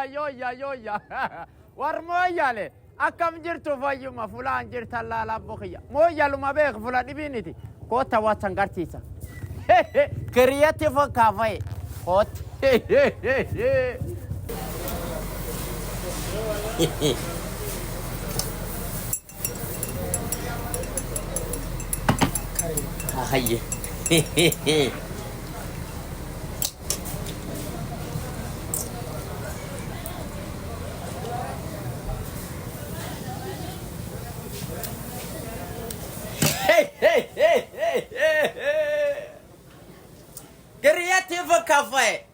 يويا ورمويا لي أكم جرتو فيما فلان جرت الله لابوخيا مويا لما بيخ فلان دبينتي كوتا واتسانغارتيسا كرياتيف كافي كوت هاي كرياتيف كافيه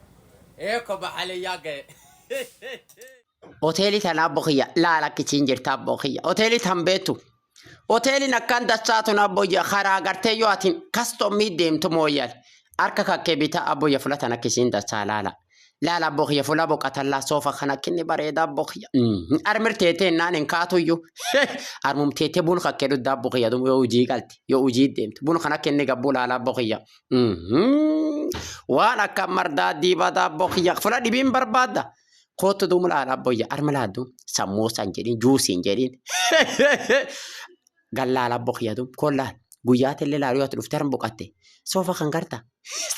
ايكو بحالي ياقي اوتيلي تنابوخيا لا لا كيتشينجر تابوخيا اوتيلي تنبيتو اوتيلي نكان داتشاتو نابويا خارا غارتي يواتين كاستومي ديمتو مويال اركا كاكيبيتا ابويا فلاتانا كيسين داتشا لا بوخيا فلا بوقت الله سوفا خنا كني بريدا بوخيا ارمرتيتي نان كاتو يو ارممتيتي بون خكيدو دا بوخيا دوم يوجي قالتي يوجي ديمت بون خنا كني غبولا لا بوخيا وانا كمردا ديبا دا بوخيا فلا ديبين بربادا قوت دوم لا بويا ارملادو سموسا جدين جوسين جدين قال لا بوخيا دوم كلها guyyaa illee laaluu ati dhufteeran boqatte soofa kan garta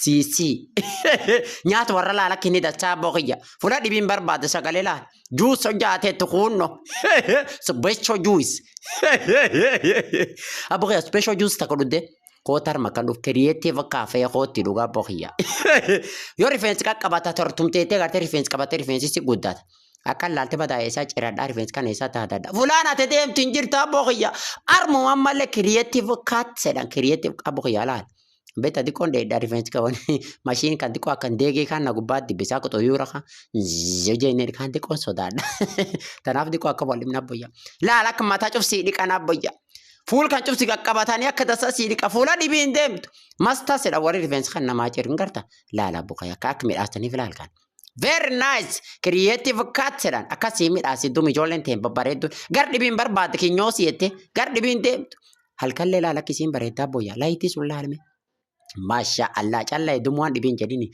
si nyaata warra laala kinni dachaa boqiyya fuula dhibiin barbaade sagalee laal juus hojjaatee tuquunno special juice aboqiyya special juice takka dhudde kootar makan dhuf creative cafe kooti dhugaa boqiyya yoo rifeensi qaqqabata tortumteetee gartee rifeensi qabatee rifeensi si guddaata akan laalte badaa isaa ciradhaa rifeensi kan isaa taatadha fulaan ati deemtiin jirtaa boqiyya armu ammallee creative cat sedhan creative aboqiyya laal beta dikon de rifeensi kawan machine kan diko akan deegee kan nagubbaatti bisaa qoxoo yuura kan jejeenee kan dikon sodaadha tanaaf diko akka wallimna boyya laal akka mataa cufsii dhiqana boyya fuul kan cufsi qaqqabatanii akka tasaa sii dhiqa fuula dhibiin deemtu mastaa sedha warri rifeensi kan namaa jirin garta laala boqiyya akka midhaastaniif laal kan very nice creative cat sedhan akkasii midhaasi dum ijoolleen ta'e babbareeddu gar dhibiin barbaadde kinyoosi yette gar dhibiin deemtu halkallee laala akkisiin bareeddaa boyya laayitii sun laalme masha Allah callaa dumuan dhibiin jedhini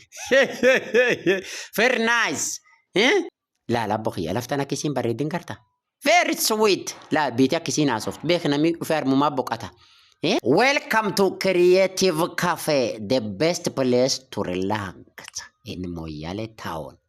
very nice laala boqiyya laftan akkisiin bareeddin garta very sweet la biiti akkisiin haasoft beeknamii dhufee armumaa boqata welcome to Creative Cafe, the best place to relax in Moyale town.